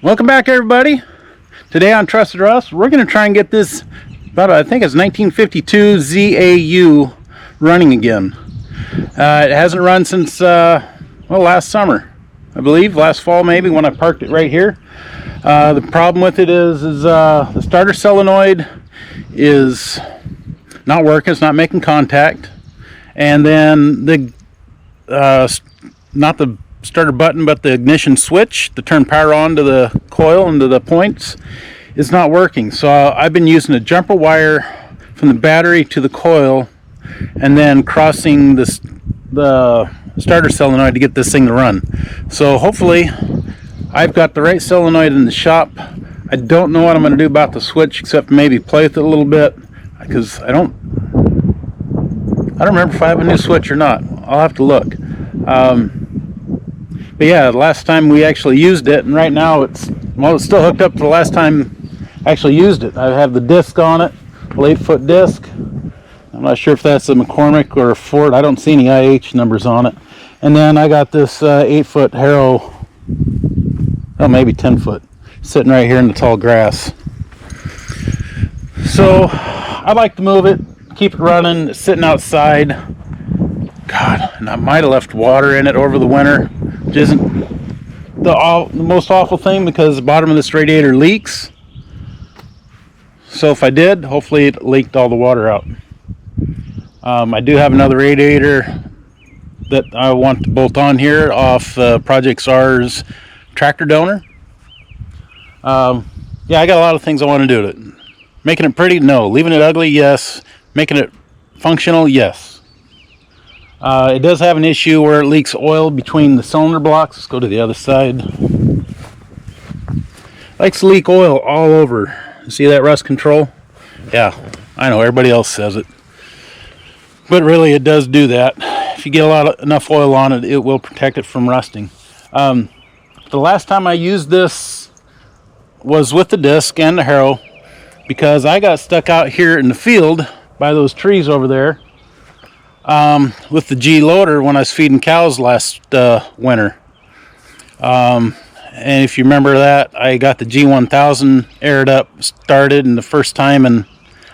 Welcome back, everybody. Today on Trusted Russ, we're going to try and get this about, I think it's 1952 ZAU running again. It hasn't run since last summer, I believe, last fall maybe, when I parked it right here. The problem with it is the starter solenoid is not working. It's not making contact, and then the not the starter button, but the ignition switch to turn power on to the coil and to the points is not working. So I've been using a jumper wire from the battery to the coil and then crossing the starter solenoid to get this thing to run. So hopefully I've got the right solenoid in the shop. I don't know what I'm going to do about the switch except maybe play with it a little bit, because I don't remember if I have a new switch or not. I'll have to look. But yeah, the last time we actually used it, and right now it's still hooked up to the last time I actually used it. I have the disc on it, 8-foot disc. I'm not sure if that's a McCormick or a Ford. I don't see any IH numbers on it. And then I got this 8-foot Harrow, maybe 10-foot, sitting right here in the tall grass. So I like to move it, keep it running. It's sitting outside. God, and I might have left water in it over the winter, which isn't the most awful thing because the bottom of this radiator leaks. So if I did, hopefully it leaked all the water out. I do have another radiator that I want to bolt on here off Project R's tractor donor. Yeah, I got a lot of things I want to do to it. Making it pretty? No. Leaving it ugly? Yes. Making it functional? Yes. It does have an issue where it leaks oil between the cylinder blocks. Let's go to the other side. Likes to leak oil all over. See that rust control? Yeah, I know everybody else says it, but really it does do that. If you get enough oil on it, it will protect it from rusting. The last time I used this was with the disc and the Harrow, because I got stuck out here in the field by those trees over there with the G loader when I was feeding cows last winter. And if you remember that, I got the G1000 aired up, started, and the first time in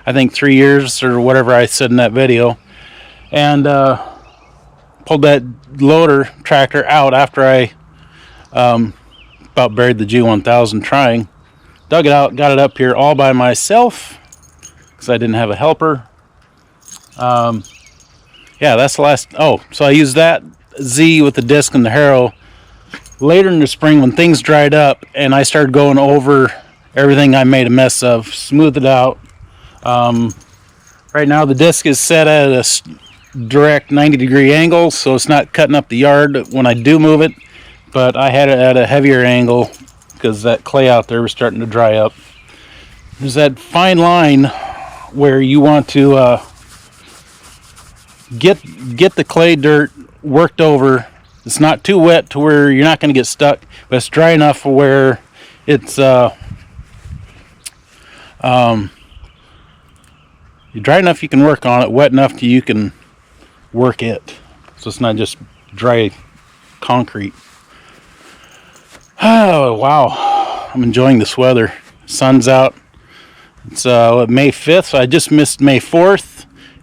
I think 3 years or whatever I said in that video, and pulled that loader tractor out after I about buried the G1000 trying. Dug it out, got it up here all by myself because I didn't have a helper. Yeah, that's the last. Oh, so I used that Z with the disc and the Harrow later in the spring when things dried up, and I started going over everything I made a mess of, smoothed it out. Right now the disc is set at a direct 90-degree angle, so it's not cutting up the yard when I do move it, but I had it at a heavier angle because that clay out there was starting to dry up. There's that fine line where you want to get the clay dirt worked over. It's not too wet to where you're not going to get stuck, but it's dry enough where it's you're dry enough you can work on it, wet enough you can work it. So it's not just dry concrete. Oh wow, I'm enjoying this weather. Sun's out. It's May 5th, so I just missed May 4th.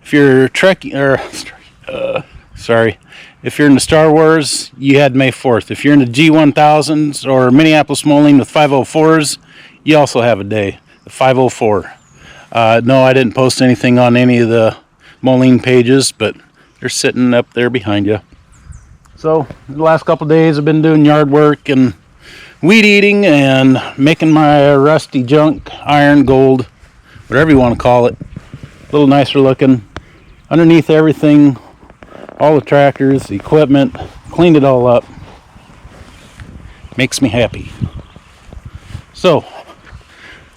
If you're trekking, or if you're into Star Wars, you had May 4th. If you're into G1000s or Minneapolis Moline with 504s, you also have a day, the 504. No, I didn't post anything on any of the Moline pages, but they're sitting up there behind you. So the last couple of days I've been doing yard work and weed eating and making my rusty junk iron, gold, whatever you want to call it, a little nicer looking. Underneath everything, all the tractors, the equipment, cleaned it all up. Makes me happy. So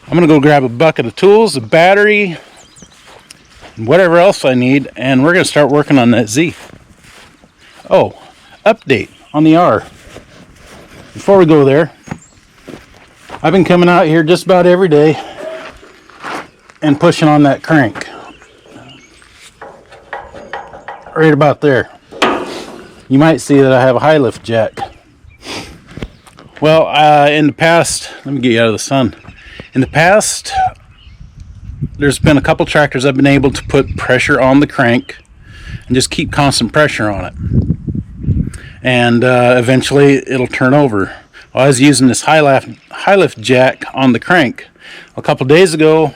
I'm going to go grab a bucket of tools, a battery, and whatever else I need, and we're going to start working on that Z. Oh, update on the R. Before we go there, I've been coming out here just about every day and pushing on that crank. Right about there. You might see that I have a high lift jack. Well, in the past, let me get you out of the sun. In the past, there's been a couple tractors I've been able to put pressure on the crank and just keep constant pressure on it. And eventually it'll turn over. Well, I was using this high lift jack on the crank. A couple days ago,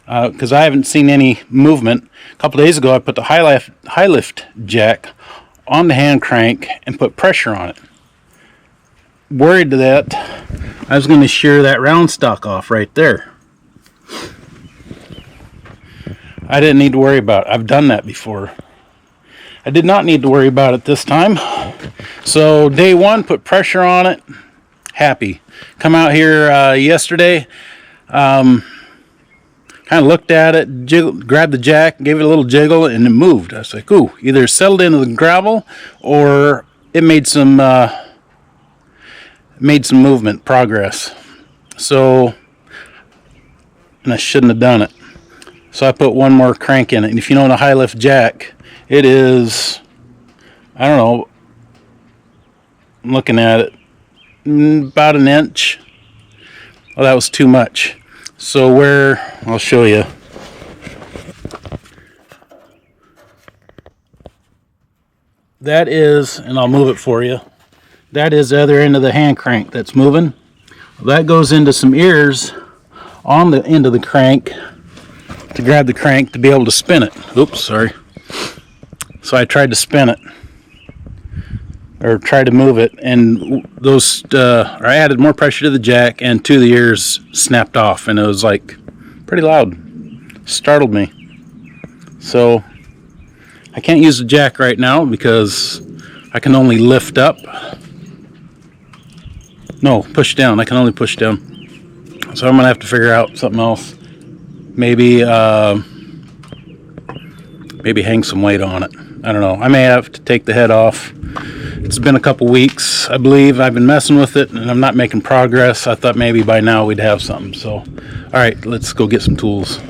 because I haven't seen any movement, a couple days ago I put the high lift jack on the hand crank and put pressure on it. Worried that I was going to shear that round stock off right there. I didn't need to worry about it. I've done that before. I did not need to worry about it this time. So day one, put pressure on it. Happy. Come out here yesterday. Kind of looked at it, grabbed the jack, gave it a little jiggle, and it moved. I was like, ooh, either settled into the gravel or it made some movement, progress. So, and I shouldn't have done it. So I put one more crank in it. And if you know the high lift jack, it is, I don't know, I'm looking at it, about an inch. Well, that was too much. So I'll show you. That is, and I'll move it for you. That is the other end of the hand crank that's moving. That goes into some ears on the end of the crank to grab the crank to be able to spin it. Oops, sorry. So I tried to spin it, or tried to move it, and those I added more pressure to the jack, and two of the ears snapped off, and it was like pretty loud. Startled me. So I can't use the jack right now because I can only lift up. No, push down. I can only push down. So I'm gonna have to figure out something else. Maybe hang some weight on it. I don't know. I may have to take the head off. It's been a couple weeks, I believe. I've been messing with it and I'm not making progress. I thought maybe by now we'd have something. So, all right, let's go get some tools.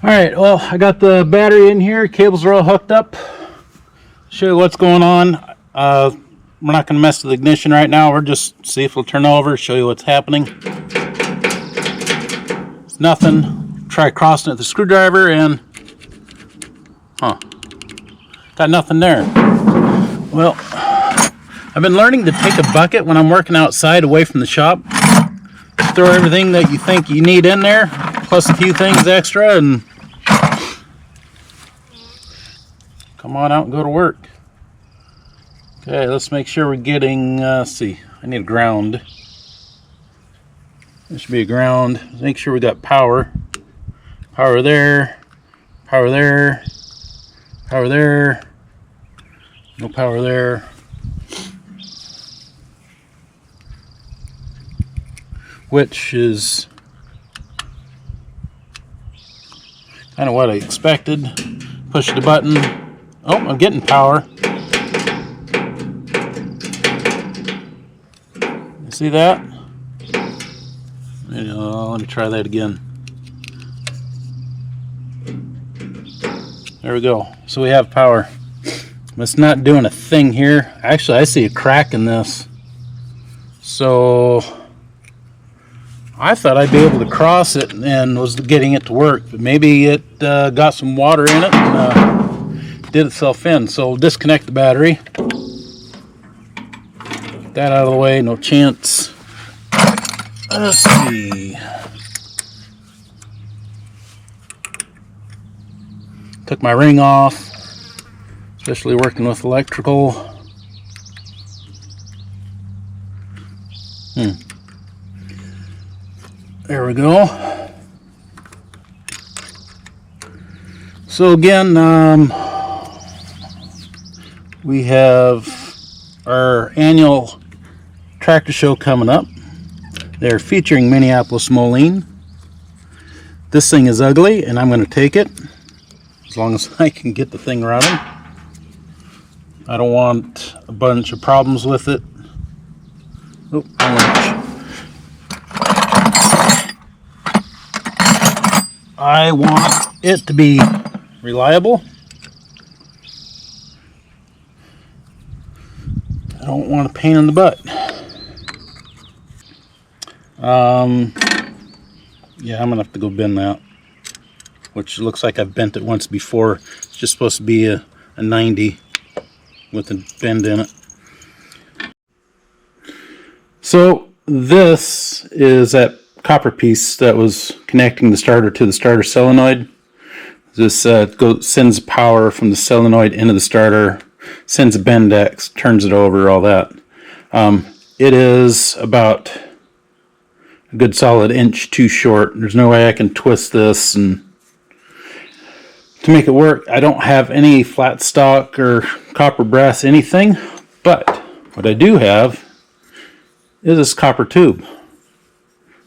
All right, well, I got the battery in here. Cables are all hooked up. Show you what's going on. We're not going to mess with the ignition right now. We're just see if it'll turn over, show you what's happening. It's nothing. Try crossing it with the screwdriver and got nothing there. Well, I've been learning to take a bucket when I'm working outside away from the shop. Throw everything that you think you need in there, plus a few things extra, and come on out and go to work. Okay, let's make sure we're getting, see, I need a ground. There should be a ground. Make sure we got power. Power there, power there, power there, no power there. Which is kind of what I expected. Push the button. Oh, I'm getting power. See that? Let me try that again. There we go. So we have power. It's not doing a thing here. Actually, I see a crack in this. So I thought I'd be able to cross it and was getting it to work, but maybe it got some water in it and did itself in. So we'll disconnect the battery. Get that out of the way, no chance. Let's see. Took my ring off, especially working with electrical. There we go. So again, we have our annual tractor show coming up. They're featuring Minneapolis Moline. This thing is ugly, and I'm going to take it as long as I can get the thing running. I don't want a bunch of problems with it. Oh, I want it to be reliable. I don't want a pain in the butt. Yeah, I'm gonna have to go bend that, which looks like I've bent it once before. It's just supposed to be a 90 with a bend in it. So this is that copper piece that was connecting the starter to the starter solenoid. This sends power from the solenoid into the starter, sends a Bendex, turns it over, all that. It is about a good solid inch too short. There's no way I can twist this and to make it work. I don't have any flat stock or copper brass anything, but what I do have is this copper tube.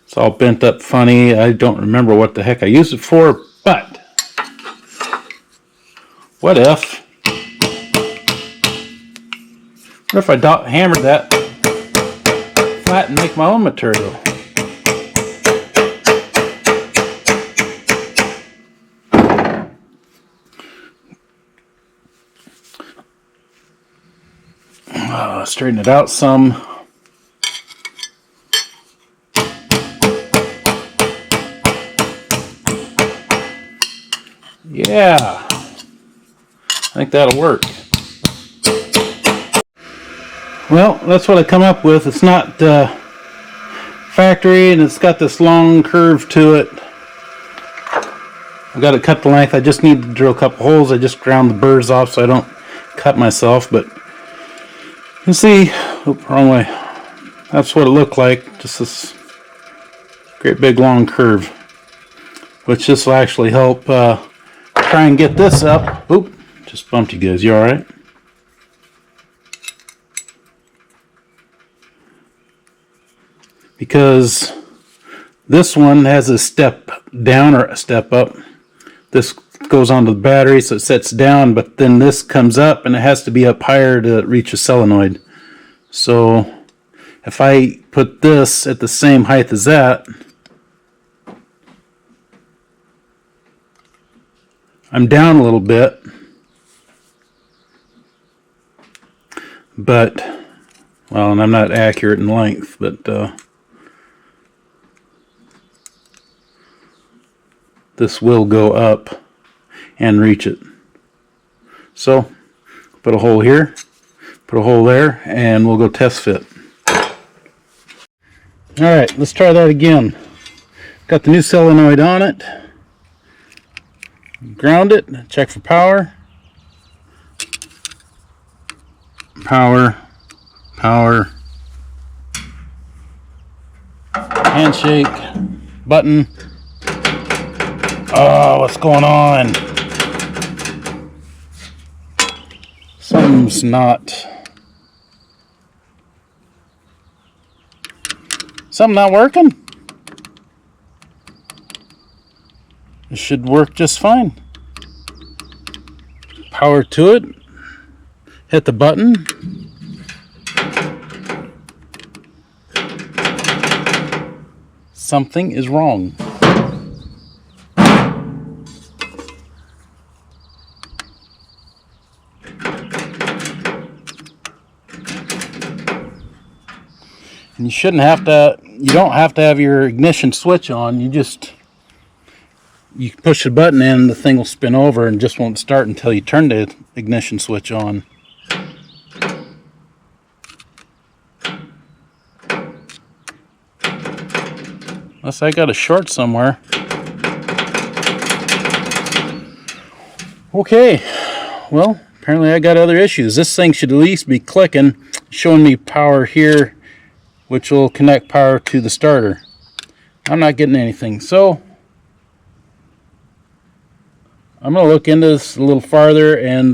It's all bent up funny. I don't remember what the heck I used it for, but what if I hammered that flat and make my own material? Straighten it out some. Yeah, I think that'll work. Well, that's what I come up with. It's not factory, and it's got this long curve to it. I've got to cut the length. I just need to drill a couple holes. I just ground the burrs off so I don't cut myself, but you see, oops, wrong way. That's what it looked like. Just this great big long curve, which this will actually help try and get this up. Oop, just bumped you guys. You all right? Because this one has a step down or a step up. This goes onto the battery, so it sets down, but then this comes up and it has to be up higher to reach a solenoid. So if I put this at the same height as that, I'm down a little bit, but, well, and I'm not accurate in length, but this will go up and reach it. So put a hole here, put a hole there, and we'll go test fit. Alright, let's try that again. Got the new solenoid on it. Ground it, check for power. Power, power. Handshake, button. Oh, what's going on? Something's not working? It should work just fine. Power to it. Hit the button. Something is wrong. And you don't have to have your ignition switch on. You push the button in and the thing will spin over and just won't start until you turn the ignition switch on. Unless I got a short somewhere. Okay, well, apparently I got other issues. This thing should at least be clicking, showing me power here, which will connect power to the starter. I'm not getting anything, so I'm going to look into this a little farther, and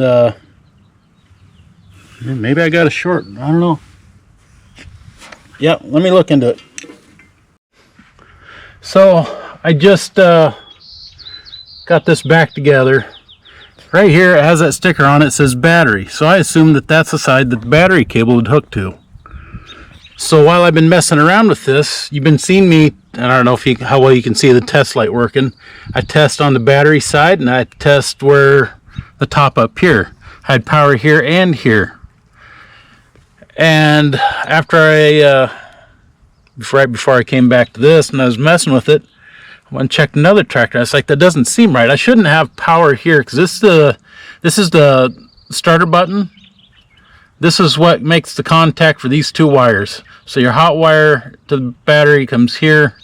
maybe I got a short. I don't know. Yeah, let me look into it. So I just got this back together. Right here it has that sticker on it that says battery. So I assume that that's the side that the battery cable would hook to. So while I've been messing around with this, you've been seeing me, and I don't know how well you can see the test light working. I test on the battery side, and I test where the top up here. I had power here and here. And after right before I came back to this and I was messing with it, I went and checked another tractor. I was like, that doesn't seem right. I shouldn't have power here, because this is the starter button. This is what makes the contact for these two wires. So your hot wire to the battery comes here.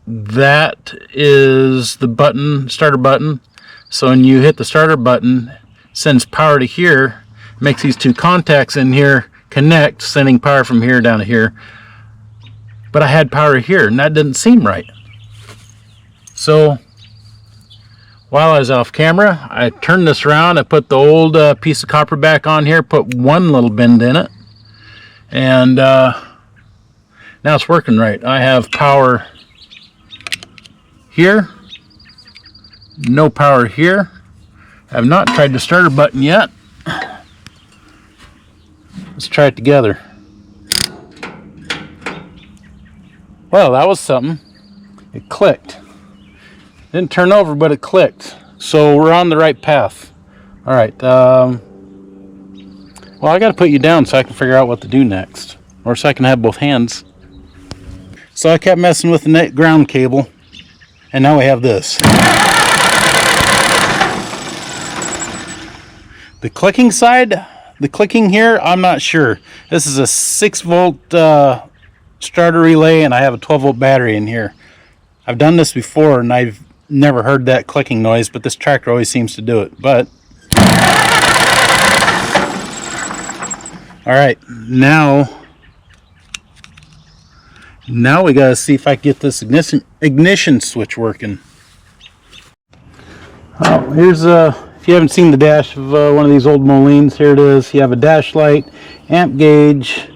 That is the button, starter button. So when you hit the starter button, it sends power to here, makes these two contacts in here connect, sending power from here down to here. But I had power here, and that didn't seem right. So while I was off camera, I turned this around. I put the old piece of copper back on here, put one little bend in it, and now it's working right. I have power here, no power here. I have not tried the starter button yet. Let's try it together. Well, that was something. It clicked. Didn't turn over, but it clicked. So we're on the right path. All right. Well, I got to put you down so I can figure out what to do next, or so I can have both hands. So I kept messing with the net ground cable, and now we have this. The clicking side, the clicking here, I'm not sure. This is a 6-volt starter relay, and I have a 12-volt battery in here. I've done this before, and I've never heard that clicking noise, but this tractor always seems to do it. But all right, now we gotta see if I can get this ignition switch working. Oh, here's if you haven't seen the dash of one of these old Molines, here it is. You have a dash light, amp gauge,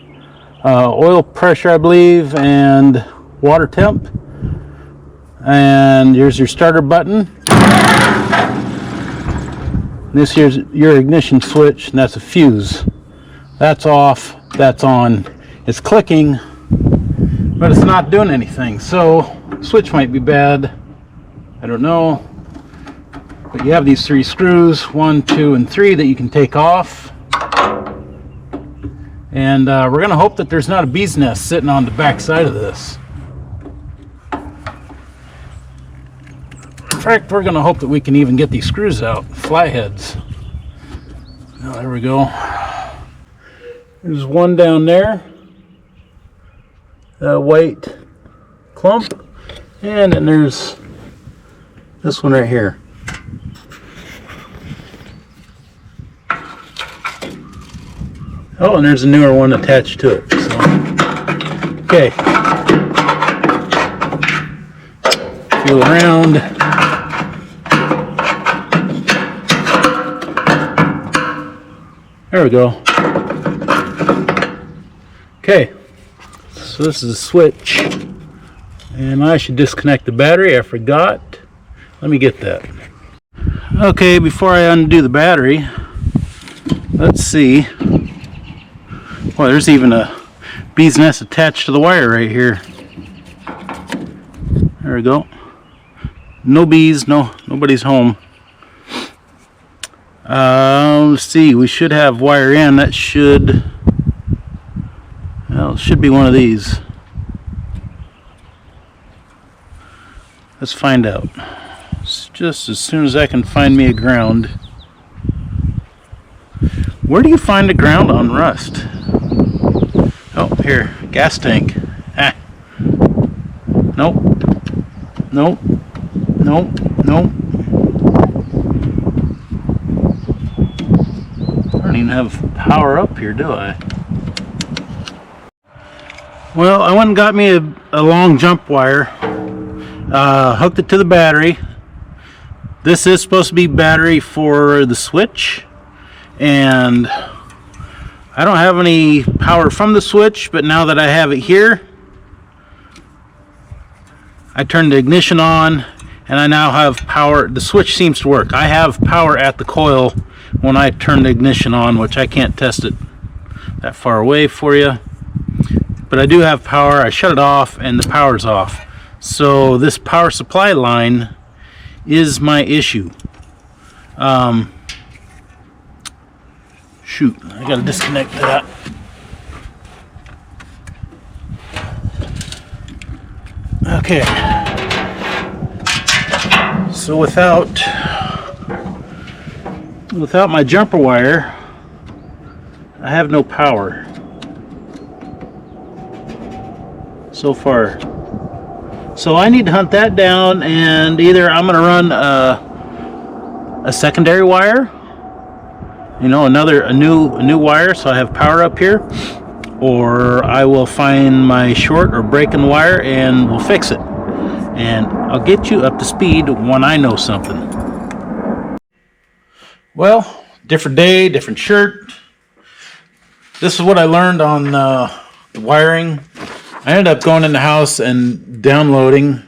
oil pressure, I believe, and water temp. And here's your starter button. This here's your ignition switch, and that's a fuse. That's off, that's on. It's clicking, but it's not doing anything. So switch might be bad, I don't know. But you have these 3 screws, 1, 2, and 3, that you can take off. And we're gonna hope that there's not a bee's nest sitting on the back side of this. In fact, we're gonna hope that we can even get these screws out, flatheads. Oh, there we go. There's one down there, that white clump, and then there's this one right here. Oh, and there's a newer one attached to it. So, okay. Feel around. There we go. Okay. So this is a switch. And I should disconnect the battery. I forgot. Let me get that. Okay, before I undo the battery, let's see. Well, there's even a bee's nest attached to the wire right here. There we go. No bees, nobody's home. Let's see, we should have wire in. That should, well, it should be one of these. Let's find out. It's just as soon as I can find me a ground. Where do you find a ground on rust? Oh, here, gas tank. Ah. Nope. Nope. Nope. Nope. I don't even have power up here, do I? Well, I went and got me a long jump wire. Hooked it to the battery. This is supposed to be battery for the switch. And I don't have any power from the switch, but now that I have it here, I turned the ignition on, and I now have power. The switch seems to work. I have power at the coil when I turn the ignition on, which I can't test it that far away for you. But I do have power. I shut it off, and the power's off. So this power supply line is my issue. Shoot, I gotta disconnect that. Okay. So without my jumper wire, I have no power so far. So I need to hunt that down, and either I'm gonna run a secondary wire, you know, a new wire, so I have power up here, or I will find my short or breaking wire and we'll fix it. And I'll get you up to speed when I know something. Well, different day, different shirt. This is what I learned on the wiring. I ended up going in the house and downloading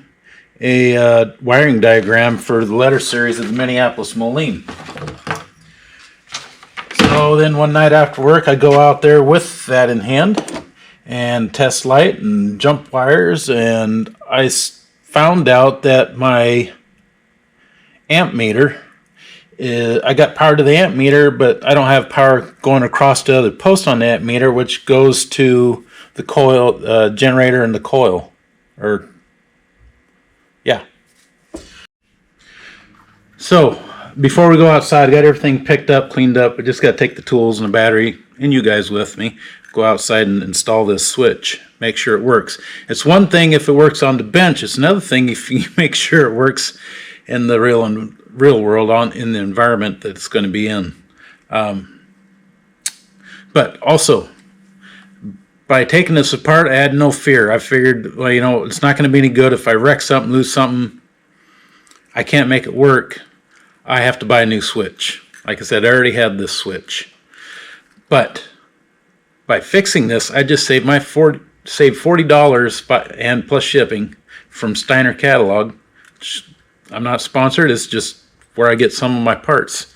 a wiring diagram for the letter series of the Minneapolis Moline. So then one night after work, I go out there with that in hand and test light and jump wires, and I found out that my amp meter, I got power to the amp meter, but I don't have power going across to the other post on the amp meter, which goes to the coil generator and the coil. Or, yeah. So before we go outside, I got everything picked up, cleaned up. I just got to take the tools and the battery, and you guys with me, go outside and install this switch. Make sure it works. It's one thing if it works on the bench. It's another thing if you make sure it works in the real world, in the environment that it's going to be in. But also, by taking this apart, I had no fear. I figured, well, you know, it's not going to be any good if I wreck something, lose something. I can't make it work. I have to buy a new switch. Like I said, I already had this switch. But by fixing this, I just saved $40 and plus shipping from Steiner Catalog. I'm not sponsored. It's just where I get some of my parts.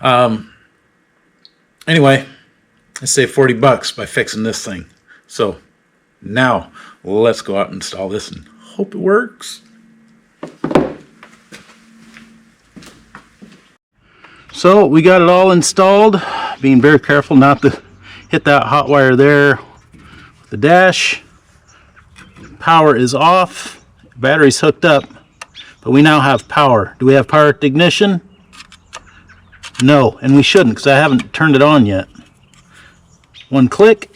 Anyway, I saved $40 by fixing this thing. So now let's go out and install this and hope it works. So we got it all installed, being very careful not to hit that hot wire there with the dash. Power is off, battery's hooked up, but we now have power. Do we have power at the ignition? No, and we shouldn't because I haven't turned it on yet. One click,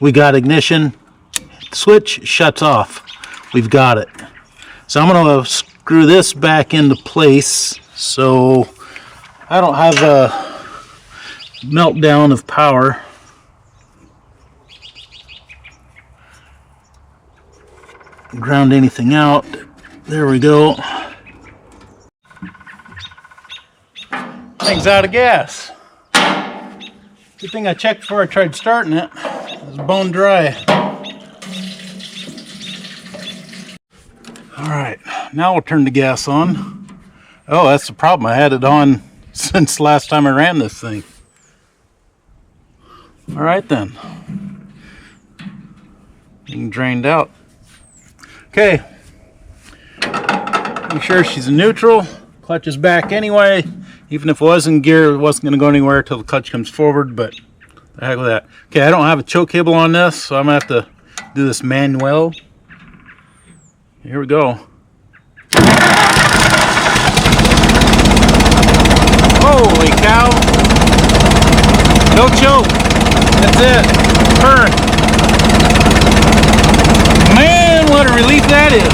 we got ignition, switch shuts off. We've got it. So I'm going to screw this back into place so I don't have a meltdown of power. Ground anything out. There we go. Thing's out of gas. Good thing I checked before I tried starting it. It was bone dry. Alright, now we'll turn the gas on. Oh, that's the problem. I had it on since last time I ran this thing. Alright then. Being drained out. Okay. Make sure she's in neutral. Clutch is back anyway. Even if it was in gear, it wasn't going to go anywhere until the clutch comes forward, but the heck with that. Okay, I don't have a choke cable on this, so I'm going to have to do this manual. Here we go. Holy cow. No choke. That's it. Burn. Man, what a relief that is.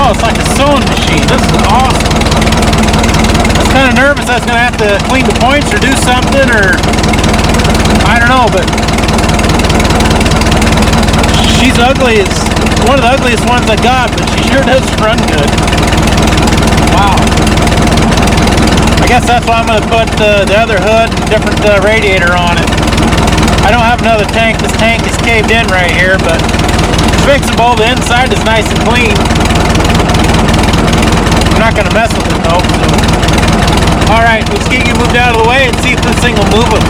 Oh, it's like a sewing machine. This is awesome. I was kind of nervous I was going to have to clean the points or do something, or I don't know, but she's ugly. It's one of the ugliest ones I got, but she sure does run good. Wow. I guess that's why I'm going to put the other hood and different radiator on it. I don't have another tank. This tank is caved in right here, but it's fixable. The inside is nice and clean. I'm not going to mess with it though. So. Alright, let's get you moved out of the way and see if this thing will move it.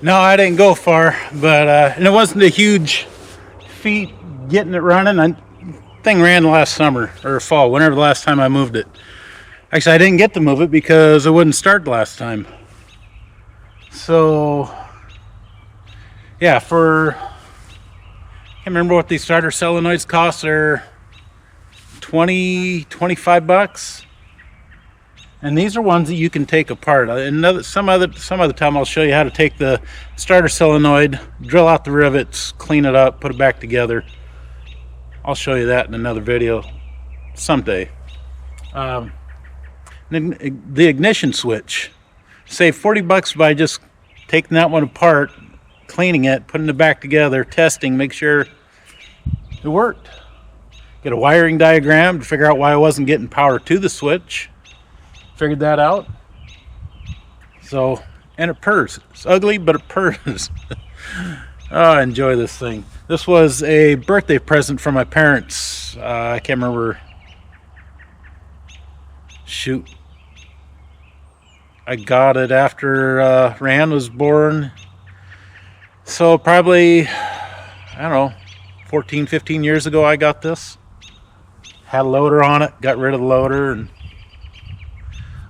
No, I didn't go far, but and it wasn't a huge feat getting it running. Thing ran last summer or fall, whenever the last time I moved it. Actually, I didn't get to move it because it wouldn't start last time. So, yeah, I can't remember what these starter solenoids cost. They're 25 bucks. And these are ones that you can take apart. Some other time I'll show you how to take the starter solenoid, drill out the rivets, clean it up, put it back together. I'll show you that in another video someday. Then the ignition switch. Save 40 bucks by just taking that one apart, cleaning it, putting it back together, testing, make sure it worked. Get a wiring diagram to figure out why I wasn't getting power to the switch. Figured that out. So, and it purrs. It's ugly, but it purrs. Oh, I enjoy this thing. This was a birthday present from my parents. I can't remember. Shoot. I got it after Rand was born. So probably, I don't know, 14, 15 years ago I got this. Had a loader on it, got rid of the loader, and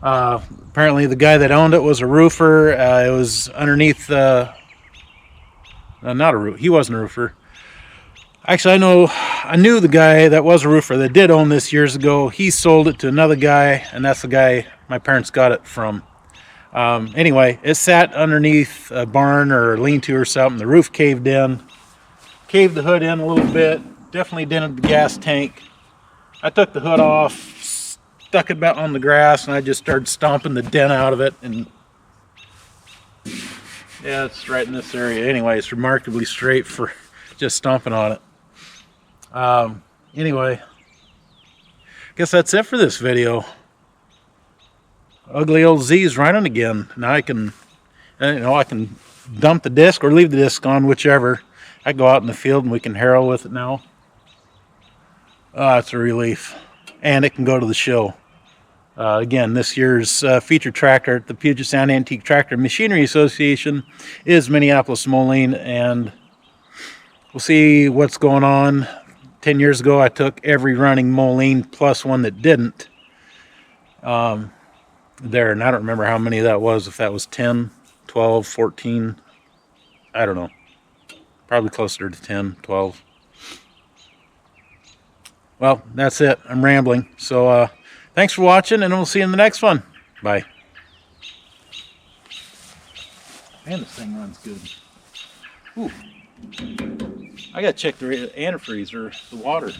apparently the guy that owned it was a roofer. It was underneath not a roof. He wasn't a roofer. Actually, I knew the guy that was a roofer that did own this years ago. He sold it to another guy, and that's the guy my parents got it from. Anyway, it sat underneath a barn or a lean-to or something. The roof caved in, caved the hood in a little bit, definitely dented the gas tank. I took the hood off, stuck it back on the grass, and I just started stomping the dent out of it. And yeah, it's right in this area. Anyway, it's remarkably straight for just stomping on it. Anyway, guess that's it for this video. Ugly old Z's running again. Now I can dump the disc or leave the disc on, whichever. I go out in the field and we can harrow with it now. It's a relief. And it can go to the show. Again, this year's featured tractor at the Puget Sound Antique Tractor Machinery Association is Minneapolis Moline, and we'll see what's going on. 10 years ago, I took every running Moline plus one that didn't. There, and I don't remember how many that was, if that was 10, 12, 14, I don't know. Probably closer to 10, 12. Well, that's it. I'm rambling. So, thanks for watching, and we'll see you in the next one. Bye. Man, this thing runs good. Ooh. I gotta check the antifreeze or the water.